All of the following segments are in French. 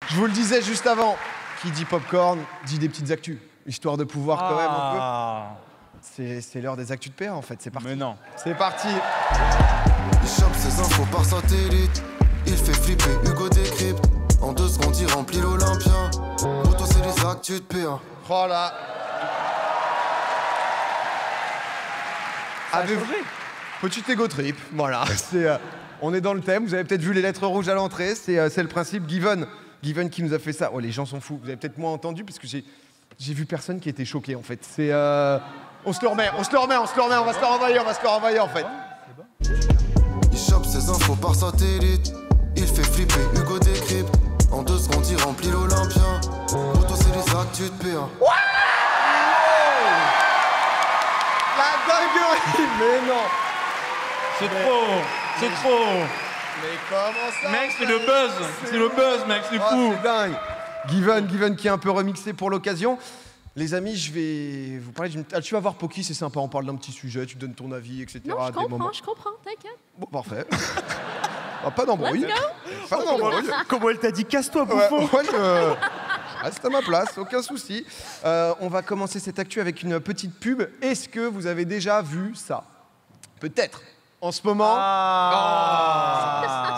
Je vous le disais juste avant, qui dit popcorn, dit des petites actus, histoire de pouvoir quand même un peu. C'est l'heure des actus de PA en fait, c'est parti. Mais non. C'est parti. Il chope ses infos par satellite. Il fait flipper, Hugo décrypte. En 2 secondes, il remplit l'Olympia. Auto, c'est les actus de PA. Oh là. Avez-vous petit ego trip, voilà. On est dans le thème, vous avez peut-être vu les lettres rouges à l'entrée, c'est le principe. Given qui nous a fait ça. Oh, les gens sont fous, vous avez peut-être moins entendu parce que j'ai vu personne qui était choqué en fait. On se le remet, on va se le renvoyer en fait. Il chope ses infos par satellite. Il fait flipper, Hugo décrypte. En 2 secondes, il remplit l'Olympia. Auto, c'est les actus de PA. La dinguerie. Mais non. C'est trop. Mais comment ça? Mec, c'est le buzz, mec, c'est fou. C'est dingue. Given qui est un peu remixé pour l'occasion. Les amis, je vais vous parler d'une... Ah, tu vas voir Poki, c'est sympa, on parle d'un petit sujet, tu donnes ton avis, etc. Non, je comprends, t'inquiète. Bon, parfait. Ah, pas d'embrouille. Let's Pas d'embrouille. Comment elle t'a dit casse-toi, bouffon? Ouais, je reste à ma place, aucun souci. On va commencer cette actu avec une petite pub. Est-ce que vous avez déjà vu ça? Peut-être. En ce moment,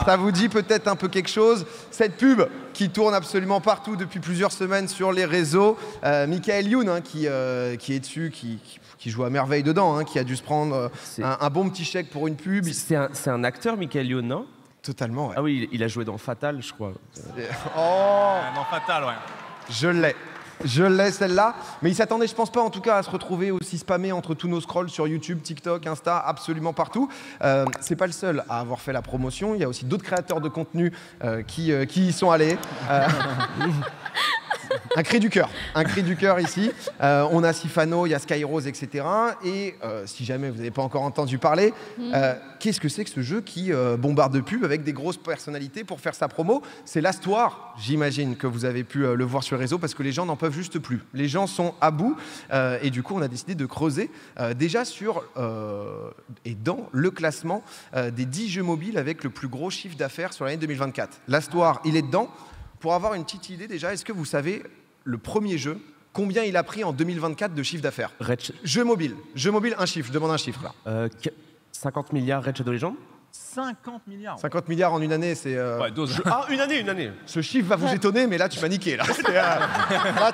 ça vous dit peut-être un peu quelque chose. Cette pub qui tourne absolument partout depuis plusieurs semaines sur les réseaux. Michael Youn, hein, qui est dessus, qui joue à merveille dedans, hein, qui a dû se prendre un bon petit chèque pour une pub. C'est un acteur, Michael Youn, non? Totalement, ouais. Ah oui, il a joué dans Fatal, je crois. Non, fatal, ouais. Je l'ai celle-là, mais il s'attendait, je pense pas en tout cas, à se retrouver aussi spammé entre tous nos scrolls sur YouTube, TikTok, Insta, absolument partout. C'est pas le seul à avoir fait la promotion, il y a aussi d'autres créateurs de contenu qui y sont allés. Un cri du cœur ici. On a Sifano, il y a Skyrose, etc. Et si jamais vous n'avez pas encore entendu parler, qu'est-ce que c'est que ce jeu qui bombarde de pubs avec des grosses personnalités pour faire sa promo? C'est l'Astoire, j'imagine que vous avez pu le voir sur le réseau parce que les gens n'en peuvent juste plus. Les gens sont à bout et du coup on a décidé de creuser déjà sur et dans le classement des 10 jeux mobiles avec le plus gros chiffre d'affaires sur l'année 2024. L'Astoire, il est dedans. Pour avoir une petite idée déjà, est-ce que vous savez le premier jeu, combien il a pris en 2024 de chiffre d'affaires? Jeu mobile, un chiffre, je demande un chiffre là. 50 milliards Red Shadow Legends. 50 milliards. 50 milliards en une année, c'est... Ouais, dose. Une année. Ce chiffre va vous étonner, mais là tu m'as niqué. Là, là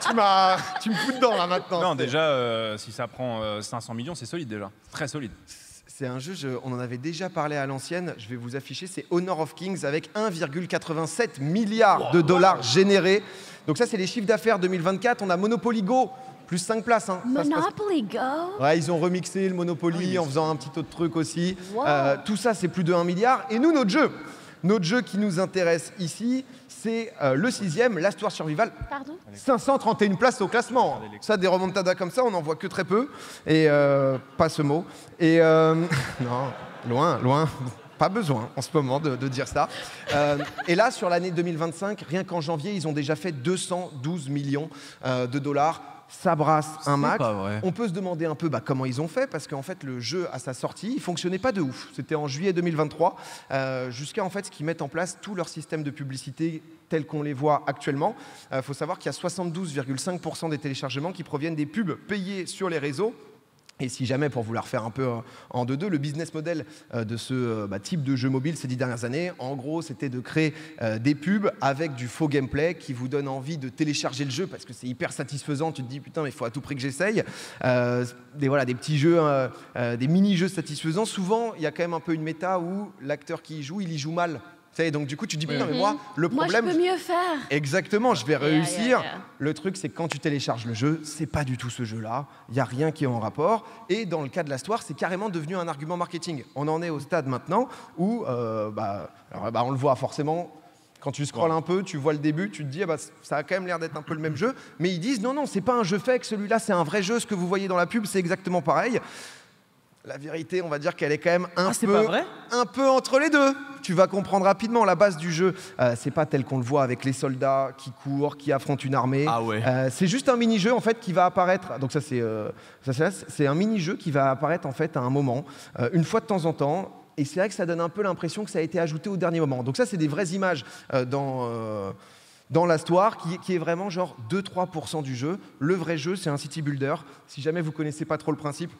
tu me fous dedans là maintenant. Non, déjà, si ça prend 500 millions, c'est solide déjà. Très solide. C'est un jeu, on en avait déjà parlé à l'ancienne, je vais vous afficher, c'est Honor of Kings avec 1,87 milliard de dollars générés. Donc ça, c'est les chiffres d'affaires 2024. On a Monopoly Go, plus 5 places. Hein. Monopoly Go. Ouais, ils ont remixé le Monopoly en faisant un petit autre truc aussi. Wow. Tout ça, c'est plus de 1 milliard. Et nous, notre jeu qui nous intéresse ici, c'est le 6e, l'Astoire Survival. Pardon? 531 places au classement. Ça, des remontadas comme ça, on n'en voit que très peu. Et pas ce mot. Et non, loin. Pas besoin en ce moment de dire ça. Et là, sur l'année 2025, rien qu'en janvier, ils ont déjà fait 212 millions de dollars. Ça brasse un max. On peut se demander un peu comment ils ont fait, parce qu'en fait, le jeu, à sa sortie, il fonctionnait pas de ouf. C'était en juillet 2023, jusqu'à en fait ce qu'ils mettent en place tout leur système de publicité tel qu'on les voit actuellement. Il faut savoir qu'il y a 72,5% des téléchargements qui proviennent des pubs payées sur les réseaux. Et si jamais, pour vous la refaire un peu en deux, le business model de ce type de jeu mobile ces 10 dernières années, en gros, c'était de créer des pubs avec du faux gameplay qui vous donne envie de télécharger le jeu parce que c'est hyper satisfaisant. Tu te dis, putain, mais il faut à tout prix que j'essaye. Des petits jeux, des mini-jeux satisfaisants. Souvent, il y a quand même un peu une méta où l'acteur qui y joue mal. Donc du coup, tu te dis, putain, mais moi, le problème... Moi, je peux mieux faire. Exactement, je vais réussir. Yeah. Le truc, c'est que quand tu télécharges le jeu, c'est pas du tout ce jeu-là. Il n'y a rien qui est en rapport. Et dans le cas de l'Astoire, c'est carrément devenu un argument marketing. On en est au stade maintenant où, on le voit forcément... Quand tu scrolles un peu, tu vois le début, tu te dis, ça a quand même l'air d'être un peu le même jeu. Mais ils disent, non, c'est pas un jeu fake, celui-là, c'est un vrai jeu. Ce que vous voyez dans la pub, c'est exactement pareil. La vérité, on va dire qu'elle est quand même un peu entre les deux. Tu vas comprendre rapidement la base du jeu. C'est pas tel qu'on le voit avec les soldats qui courent, qui affrontent une armée. Ah ouais. C'est juste un mini-jeu en fait qui va apparaître. Donc ça c'est un mini-jeu qui va apparaître en fait à un moment, une fois de temps en temps. Et c'est vrai que ça donne un peu l'impression que ça a été ajouté au dernier moment. Donc ça, c'est des vraies images dans l'histoire, qui est vraiment genre 2-3% du jeu. Le vrai jeu, c'est un city builder. Si jamais vous connaissez pas trop le principe,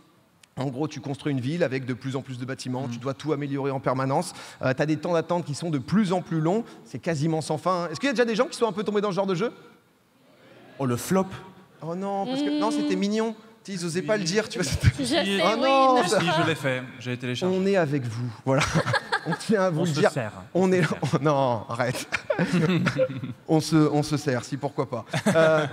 en gros, tu construis une ville avec de plus en plus de bâtiments, tu dois tout améliorer en permanence. Tu as des temps d'attente qui sont de plus en plus longs, c'est quasiment sans fin. Hein. Est-ce qu'il y a déjà des gens qui sont un peu tombés dans ce genre de jeu? Oh, le flop. Oh non, parce que non, c'était mignon. Ils n'osaient pas le dire, tu vois. Je sais, Oh oui. non, Si, je l'ai fait, j'ai téléchargé. On est avec vous, voilà. On tient à vous On le se dire. sert. On est. Non, arrête. on se sert, si pourquoi pas.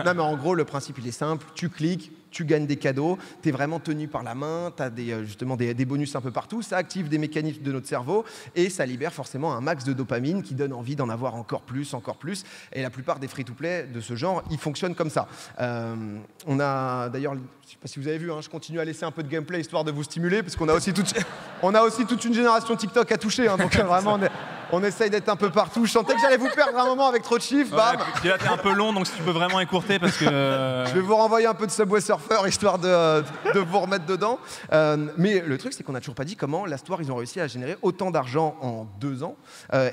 Non, mais en gros, le principe il est simple. Tu cliques, tu gagnes des cadeaux. Tu es vraiment tenu par la main. Tu as justement des bonus un peu partout. Ça active des mécanismes de notre cerveau et ça libère forcément un max de dopamine qui donne envie d'en avoir encore plus, encore plus. Et la plupart des free-to-play de ce genre, ils fonctionnent comme ça. On a d'ailleurs. Je ne sais pas si vous avez vu, hein, je continue à laisser un peu de gameplay histoire de vous stimuler, parce qu'on a aussi toute une génération TikTok à toucher. Hein, donc vraiment, on essaye d'être un peu partout. Je sentais que j'allais vous perdre un moment avec trop de chiffres. Bam. Puis là, t'es un peu long, donc si tu peux vraiment écourter, parce que... Je vais vous renvoyer un peu de Subway Surfer, histoire de vous remettre dedans. Mais le truc, c'est qu'on n'a toujours pas dit comment l'Astoire, ils ont réussi à générer autant d'argent en 2 ans.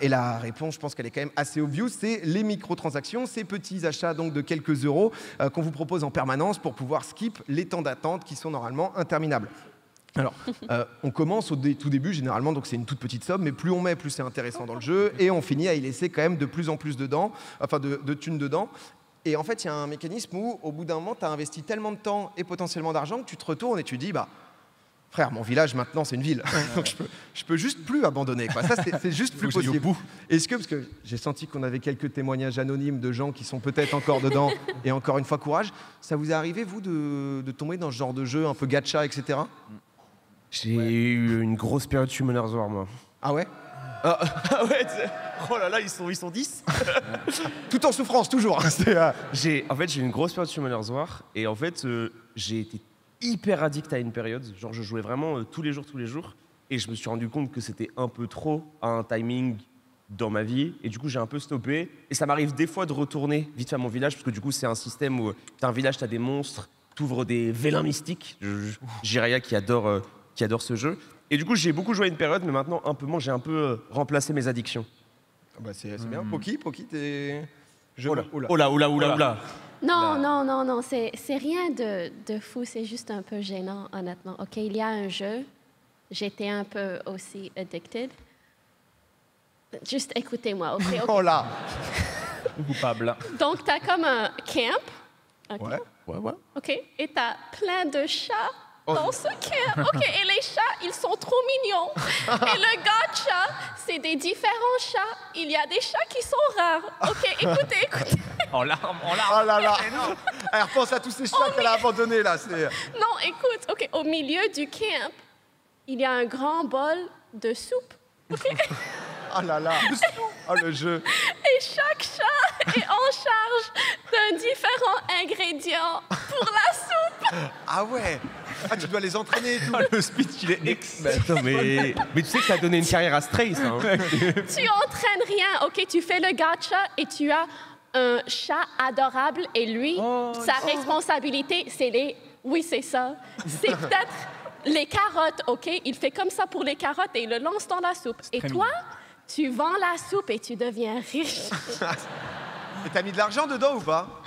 Et la réponse, je pense qu'elle est quand même assez obvious, c'est les microtransactions, ces petits achats donc de quelques euros qu'on vous propose en permanence pour pouvoir skip les temps d'attente qui sont normalement interminables. Alors, on commence au tout début, généralement, donc c'est une toute petite somme, mais plus on met, plus c'est intéressant dans le jeu, et on finit à y laisser quand même de plus en plus dedans, enfin de thunes dedans. Et en fait, il y a un mécanisme où, au bout d'un moment, tu as investi tellement de temps et potentiellement d'argent que tu te retournes et tu dis, bah, frère, mon village, maintenant, c'est une ville. Donc, je peux juste plus abandonner, quoi. Ça, c'est juste plus Faut que j'aille au possible. bout. Est-ce que, parce que j'ai senti qu'on avait quelques témoignages anonymes de gens qui sont peut-être encore dedans, et encore une fois, courage, ça vous est arrivé, vous, de tomber dans ce genre de jeu un peu gacha, etc. J'ai eu une grosse période Summoners War, moi. Ah ouais? Ah ouais, oh là là, ils sont 10. Tout en souffrance, toujours. Hein, J'ai eu une grosse période Summoners War, et en fait, j'ai été hyper addict à une période. Genre, je jouais vraiment tous les jours, et je me suis rendu compte que c'était un peu trop à un timing dans ma vie, et du coup, j'ai un peu stoppé. Et ça m'arrive des fois de retourner vite fait à mon village, parce que du coup, c'est un système où t'as un village, t'as des monstres, t'ouvres des vélins mystiques. Jiraya qui adore ce jeu. Et du coup, j'ai beaucoup joué à une période, mais maintenant, un peu moins, j'ai un peu remplacé mes addictions. Bah c'est bien. Poki, t'es... Oh là. Non, c'est rien de fou, c'est juste un peu gênant, honnêtement. OK, il y a un jeu, j'étais un peu aussi addicted. Juste écoutez-moi, OK? Oh là. Coupable. Donc, t'as comme un camp, OK? Ouais. OK? Et t'as plein de chats dans ce camp. OK, et les chats, ils sont trop mignons. Et le gacha, c'est des différents chats. Il y a des chats qui sont rares. OK, écoutez. En larmes. Oh là là. Elle repense à tous ces chats qu'elle a abandonnés, là. Non, écoute, OK, au milieu du camp, il y a un grand bol de soupe. OK? Oh là là. Oh, le jeu. Et chaque chat est en charge d'un différent ingrédient pour la soupe. Ah ouais. Ah, tu dois les entraîner et tout. Le speech, il est Attends, mais tu sais que ça a donné une carrière à Stray, ça. Hein. Tu entraînes rien, OK? Tu fais le gacha et tu as un chat adorable et lui, sa responsabilité, c'est les... Oui, c'est ça. C'est peut-être les carottes, OK? Il fait comme ça pour les carottes et il le lance dans la soupe. Et toi, tu vends la soupe et tu deviens riche. Et t'as mis de l'argent dedans ou pas?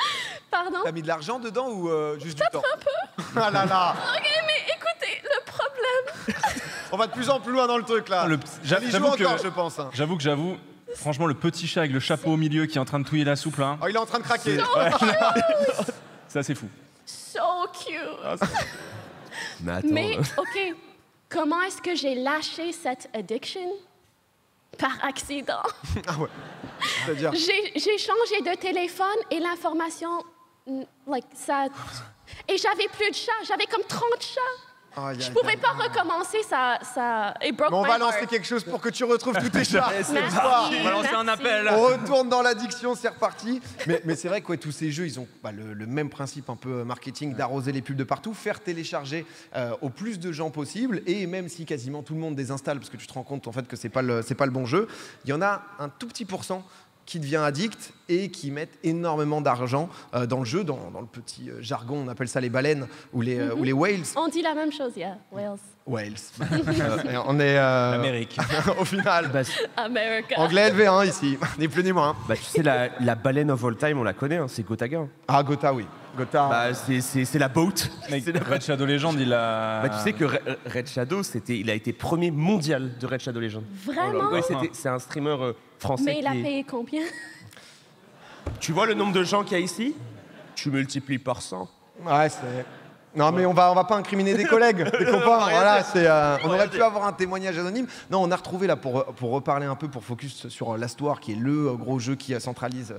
Pardon? T'as mis de l'argent dedans ou juste du temps? Un peu. Ah là là. OK, mais écoutez, le problème... On va de plus en plus loin dans le truc, là. On y joue encore, je pense. Hein. J'avoue, franchement, le petit chat avec le chapeau au milieu qui est en train de touiller la soupe, là. Oh, il est en train de craquer. Ça, c'est fou. So cute. Mais attends. Mais, OK, comment est-ce que j'ai lâché cette addiction? Par accident. Ah ouais. C'est-à-dire? J'ai changé de téléphone et l'information, ça... Et j'avais plus de chats, j'avais comme 30 chats. Je pouvais pas recommencer, ça... It broke Mais on my va heart. lancer quelque chose pour que tu retrouves tous tes chats. Merci, On va lancer un merci. appel. On retourne dans l'addiction, c'est reparti. Mais c'est vrai que tous ces jeux, ils ont le même principe un peu marketing d'arroser les pubs de partout, faire télécharger au plus de gens possible, et même si quasiment tout le monde désinstalle, parce que tu te rends compte en fait que c'est pas le bon jeu, il y en a un tout petit pourcent qui devient addict et qui mettent énormément d'argent dans le jeu, dans le petit jargon, on appelle ça les baleines ou les whales. On dit la même chose, yeah, Wales. Whales. On est L'Amérique. au final Bah, America. anglais LV1 ici, ni plus ni moins. tu sais, la baleine of all time, on la connaît, hein, c'est Gotaga. Hein. Ah, Gotha, oui. Gotha. Bah, c'est la boat. Mec, Red Shadow Legend, il a. Bah, tu sais que Red Shadow, il a été premier mondial de Red Shadow Legend. Vraiment? Ouais, c'est un streamer français. Mais il a qui est- payé combien? Tu vois le nombre de gens qu'il y a ici? Tu multiplies par 100. Ouais, c'est. Non, mais on va pas incriminer des collègues, des copains. Voilà, on aurait pu avoir un témoignage anonyme. Non, on a retrouvé là pour reparler un peu, pour focus sur Last War, qui est le gros jeu qui centralise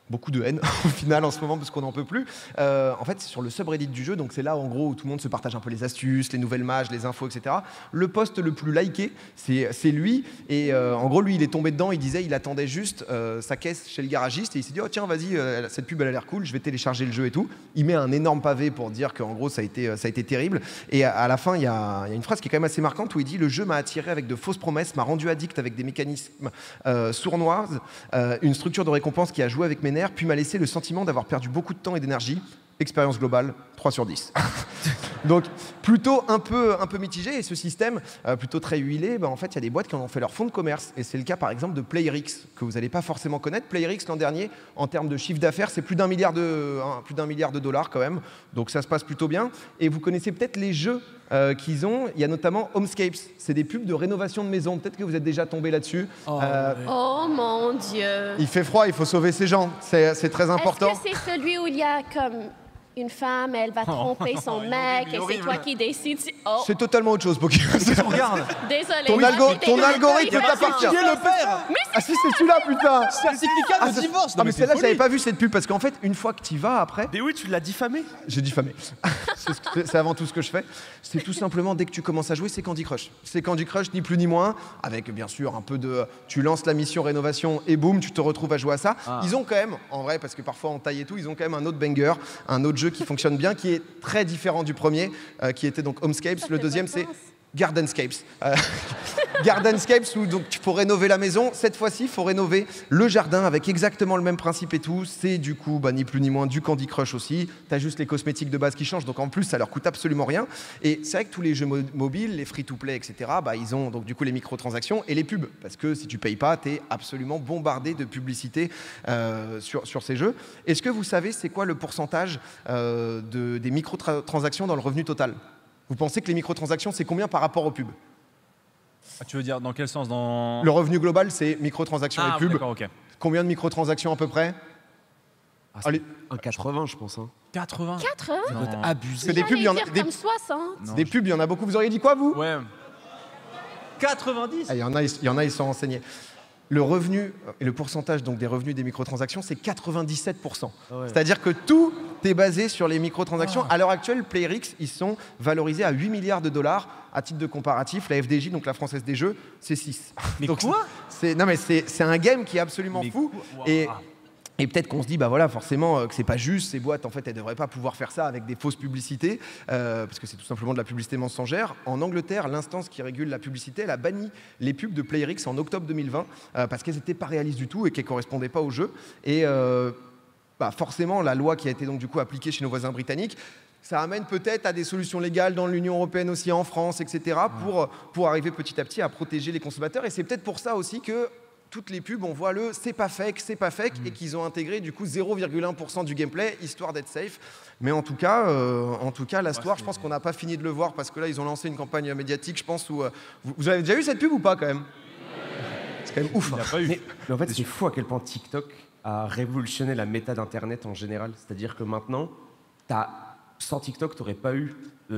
beaucoup de haine au final en ce moment parce qu'on n'en peut plus. En fait, c'est sur le subreddit du jeu, donc c'est là en gros où tout le monde se partage un peu les astuces, les nouvelles mages, les infos, etc. Le post le plus liké, c'est lui. Et en gros, lui, il est tombé dedans. Il disait, il attendait juste sa caisse chez le garagiste et il s'est dit, oh tiens, vas-y, cette pub elle a l'air cool, je vais télécharger le jeu et tout. Il met un énorme pavé pour dire qu'en gros ça a été terrible. Et à la fin, il y a une phrase qui est quand même assez marquante où il dit, le jeu m'a attiré avec de fausses promesses, m'a rendu addict avec des mécanismes sournoises, une structure de récompense qui a joué avec mes nerfs, puis m'a laissé le sentiment d'avoir perdu beaucoup de temps et d'énergie. Expérience globale, 3 sur 10. Donc plutôt un peu mitigé, et ce système plutôt très huilé, en fait il y a des boîtes qui en ont fait leur fonds de commerce, et c'est le cas par exemple de PlayerX, que vous n'allez pas forcément connaître. PlayerX l'an dernier, en termes de chiffre d'affaires, c'est plus d'1 milliard de dollars quand même, donc ça se passe plutôt bien. Et vous connaissez peut-être les jeux qu'ils ont, il y a notamment Homescapes, c'est des pubs de rénovation de maison, peut-être que vous êtes déjà tombé là-dessus. Oh mon Dieu. Il fait froid, il faut sauver ces gens, c'est très important. Est-ce que c'est celui où il y a comme une femme, elle va tromper son mec et c'est toi qui décides? Oh, C'est totalement autre chose, Poké. Regarde. désolé. Ton algorithme t'appartient. Qui est le père? Ah si, c'est celui-là, putain. Certificat Ah, de divorce. Ah mais celle-là, j'avais pas vu cette pub parce qu'en fait, une fois que tu y vas après, Mais oui, tu l'as diffamé. j'ai diffamé. C'est avant tout ce que je fais. C'est tout simplement dès que tu commences à jouer, c'est Candy Crush. C'est Candy Crush, ni plus ni moins, avec bien sûr un peu de. Tu lances la mission rénovation et boum, tu te retrouves à jouer à ça. Ils ont quand même, en vrai, parce que parfois en taille et tout, ils ont quand même un autre banger, un autre jeu qui fonctionne bien, qui est très différent du premier, qui était donc Homescapes. Le deuxième, c'est Gardenscapes. Gardenscapes où donc tu faut rénover la maison. Cette fois-ci, il faut rénover le jardin avec exactement le même principe et tout. C'est du coup ni plus ni moins du Candy Crush aussi. T'as juste les cosmétiques de base qui changent, donc en plus ça leur coûte absolument rien. Et c'est vrai que tous les jeux mobiles, les free-to-play, etc. Ils ont donc du coup les microtransactions et les pubs, parce que si tu payes pas, t'es absolument bombardé de publicité sur ces jeux. Est-ce que vous savez c'est quoi le pourcentage des microtransactions dans le revenu total? Vous pensez que les microtransactions, c'est combien par rapport aux pubs? Ah, tu veux dire dans quel sens? Dans. Le revenu global, c'est microtransactions et pubs. D'accord, ok. Combien de microtransactions à peu près? Allez. Un 80, je pense. Hein. 80. 80? Ça doit être Non. abusé. Des pubs, il y en a- dire des- comme 60. Non, Des pubs, il y en a beaucoup. Vous auriez dit quoi, vous? Ouais. 90. Il y en a, ils sont renseignés. Le revenu et le pourcentage donc des revenus des microtransactions, c'est 97%. Ah ouais. C'est-à-dire que tout est basé sur les microtransactions. À l'heure actuelle, PlayerX, ils sont valorisés à 8 milliards de dollars. À titre de comparatif, la FDJ, donc la Française des Jeux, c'est 6. Mais Donc, quoi? Non mais c'est un game qui est absolument Mais fou. quoi? Et Waouh. Et peut-être qu'on se dit, bah voilà, forcément, que c'est pas juste, ces boîtes, en fait, elles devraient pas pouvoir faire ça avec des fausses publicités, parce que c'est tout simplement de la publicité mensongère. En Angleterre, l'instance qui régule la publicité, elle a banni les pubs de PlayerX en octobre 2020, parce qu'elles n'étaient pas réalistes du tout et qu'elles correspondaient pas au jeu. Et forcément, la loi qui a été donc du coup appliquée chez nos voisins britanniques, ça amène peut-être à des solutions légales dans l'Union européenne aussi, en France, etc., pour arriver petit à petit à protéger les consommateurs. Et c'est peut-être pour ça aussi que toutes les pubs, on voit c'est pas fake, et qu'ils ont intégré du coup 0,1% du gameplay, histoire d'être safe. Mais en tout cas, Last War, je pense qu'on n'a pas fini de le voir, parce que là, ils ont lancé une campagne médiatique, je pense, où... vous avez déjà eu cette pub ou pas, quand même? C'est quand même ouf. Il n'a pas eu. Mais en fait, c'est fou à quel point TikTok a révolutionné la méta d'Internet en général. C'est-à-dire que maintenant, sans TikTok, tu n'aurais pas eu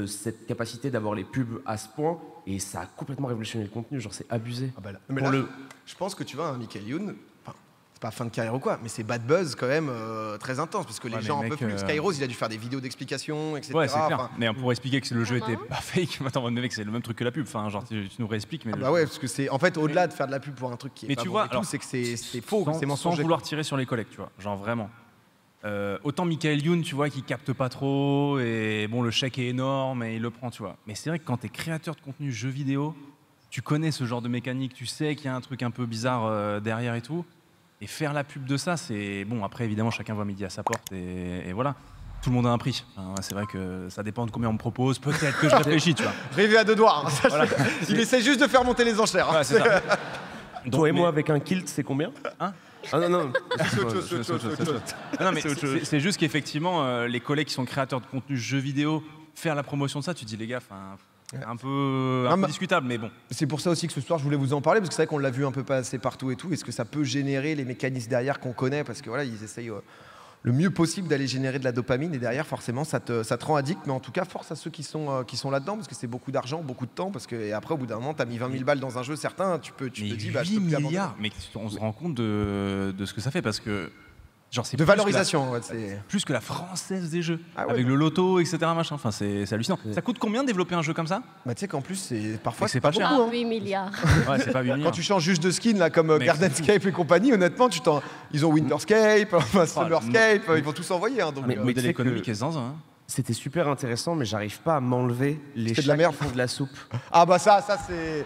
cette capacité d'avoir les pubs à ce point, et ça a complètement révolutionné le contenu. Genre, c'est abusé. Ah bah là, mais là, je pense que tu vois, Michael Youn, c'est pas fin de carrière ou quoi, mais c'est bad buzz quand même très intense, parce que les Ouais, gens mais en peuvent mec, plus. Skyrose, il a dû faire des vidéos d'explication, etc. Ouais, c'est clair. Enfin, Mais pour expliquer que le jeu était Vraiment pas fake, attends, mec, c'est le même truc que la pub. Enfin, genre, tu nous réexpliques. Mais ah le bah jeu- ouais, parce que c'est en fait au-delà de faire de la pub pour un truc qui est Mais pas tu bon vois, et tout, alors, c'est que c'est faux, que c'est sans mensonger. vouloir tirer sur les collègues, tu vois. Genre vraiment. Autant Michael Youn, tu vois, qui capte pas trop, et bon, le chèque est énorme et il le prend, tu vois. Mais c'est vrai que quand t'es créateur de contenu jeux vidéo, tu connais ce genre de mécanique, tu sais qu'il y a un truc un peu bizarre derrière et tout. Et faire la pub de ça, c'est bon. Après, évidemment, chacun voit midi à sa porte et voilà. Tout le monde a un prix. Enfin, c'est vrai que ça dépend de combien on me propose. Peut-être que je réfléchis, tu vois. Rivé à 2 doigts. Hein. Il essaie juste de faire monter les enchères. Ouais, c'est ça. Toi et moi avec un kilt, c'est combien? Hein? Ah non. Non, mais c'est juste qu'effectivement, les collègues qui sont créateurs de contenu jeux vidéo, faire la promotion de ça, tu te dis les gars, c'est un peu discutable, mais bon. C'est pour ça aussi que ce soir je voulais vous en parler, parce que c'est vrai qu'on l'a vu un peu passer partout et tout. Est-ce que ça peut générer les mécanismes derrière qu'on connaît? Parce que voilà, ils essayent le mieux possible d'aller générer de la dopamine, et derrière forcément ça te rend addict. Mais en tout cas, force à ceux qui sont là-dedans, parce que c'est beaucoup d'argent, beaucoup de temps, parce que et après au bout d'un moment t'as mis 20 000 balles dans un jeu, certains tu te dis bah je peux plus 8 abandonner. milliards, mais on se rend compte de ce que ça fait, parce que genre c'est De plus que valorisation, ouais, c'est... plus que la française des jeux, Ah ouais, avec bah. le loto, etc. Machin. Enfin, c'est hallucinant. Ça coûte combien de développer un jeu comme ça? Bah tu sais qu'en plus parfois Et c'est pas cher. beaucoup, hein. 8 milliards. Ouais, c'est pas 8 milliards. Quand tu changes juste de skin là, comme Mais- Gardenscape et compagnie, honnêtement ils ont Winterscape, Summerscape, ils vont tous envoyer. Hein, donc, Mais- Le mais modèle tu sais que- économique est zinzin. Hein. C'était super intéressant, mais j'arrive pas à m'enlever les C'est de la chats merde. qui font de la soupe. Ah bah ça c'est...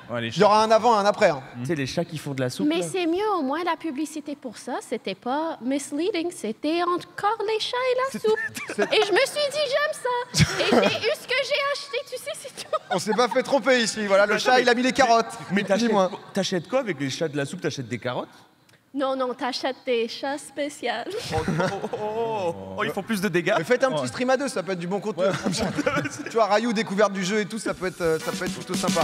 Ouais, les Il y aura un avant et un après. Hein. Tu sais, les chats qui font de la soupe. Mais là. c'est mieux, au moins, la publicité pour ça, c'était pas misleading, c'était encore les chats et la soupe. Et je me suis dit, j'aime ça. Et j'ai eu ce que j'ai acheté, tu sais, c'est tout. On s'est pas fait tromper ici, voilà, le chat il a mis les carottes. Mais Dis-moi. t'achètes quoi avec les chats de la soupe? T'achètes des carottes? Non, t'achètes des chats spéciaux. Oh, ils font plus de dégâts. Mais faites un petit stream à 2, ça peut être du bon contenu. Tu vois, Rayou, découverte du jeu et tout, ça peut être plutôt sympa.